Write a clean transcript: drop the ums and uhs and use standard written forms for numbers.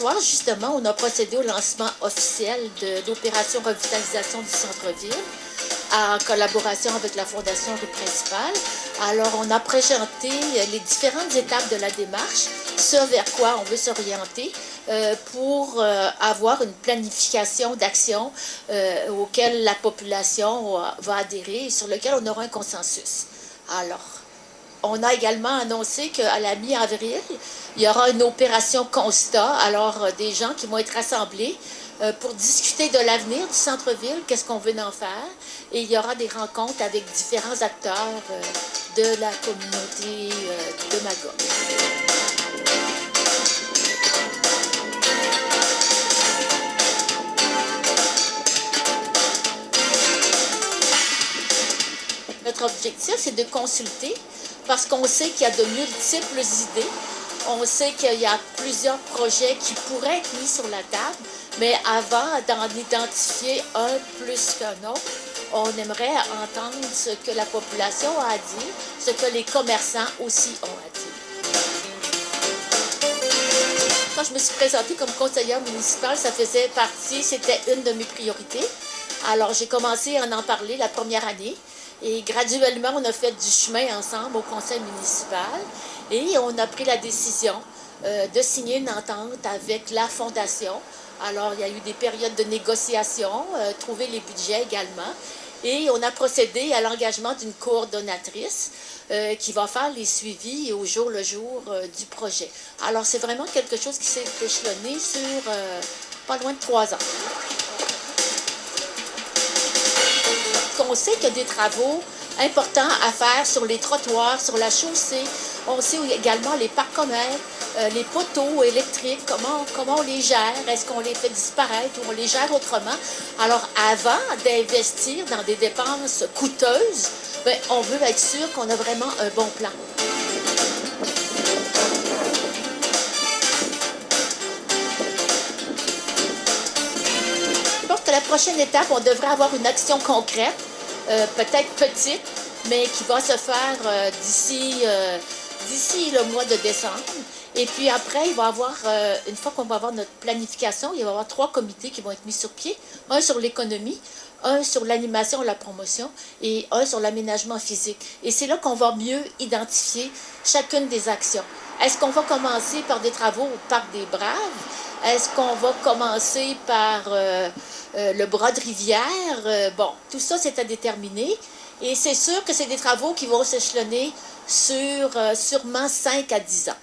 soir, justement, on a procédé au lancement officiel de l'opération revitalisation du centre-ville en collaboration avec la Fondation Rue Principale. Alors, on a présenté les différentes étapes de la démarche, ce vers quoi on veut s'orienter pour avoir une planification d'action auquel la population va adhérer et sur lequel on aura un consensus. Alors, on a également annoncé qu'à la mi-avril, il y aura une opération constat, alors des gens qui vont être rassemblés pour discuter de l'avenir du centre-ville, qu'est-ce qu'on veut en faire, et il y aura des rencontres avec différents acteurs de la communauté de Magog. Notre objectif, c'est de consulter parce qu'on sait qu'il y a de multiples idées. On sait qu'il y a plusieurs projets qui pourraient être mis sur la table, mais avant d'en identifier un plus qu'un autre, on aimerait entendre ce que la population a à dire, ce que les commerçants aussi ont à dire. Quand je me suis présentée comme conseillère municipale, ça faisait partie, c'était une de mes priorités. Alors j'ai commencé à en parler la première année. Et graduellement, on a fait du chemin ensemble au conseil municipal et on a pris la décision de signer une entente avec la fondation. Alors, il y a eu des périodes de négociation, trouver les budgets également. Et on a procédé à l'engagement d'une coordonnatrice qui va faire les suivis au jour le jour du projet. Alors, c'est vraiment quelque chose qui s'est échelonné sur pas loin de 3 ans. On sait qu'il y a des travaux importants à faire sur les trottoirs, sur la chaussée. On sait également les parcs communs, les poteaux électriques, comment on les gère, est-ce qu'on les fait disparaître ou on les gère autrement. Alors, avant d'investir dans des dépenses coûteuses, bien, on veut être sûr qu'on a vraiment un bon plan. Je pense que la prochaine étape, on devrait avoir une action concrète, peut-être petite, mais qui va se faire d'ici le mois de décembre. Et puis après, il va y avoir, une fois qu'on va avoir notre planification, il va y avoir 3 comités qui vont être mis sur pied. Un sur l'économie, un sur l'animation et la promotion et un sur l'aménagement physique. Et c'est là qu'on va mieux identifier chacune des actions. Est-ce qu'on va commencer par des travaux au Parc des Braves? Est-ce qu'on va commencer par le bras de rivière? Bon, tout ça, c'est à déterminer. Et c'est sûr que c'est des travaux qui vont s'échelonner sur sûrement 5 à 10 ans.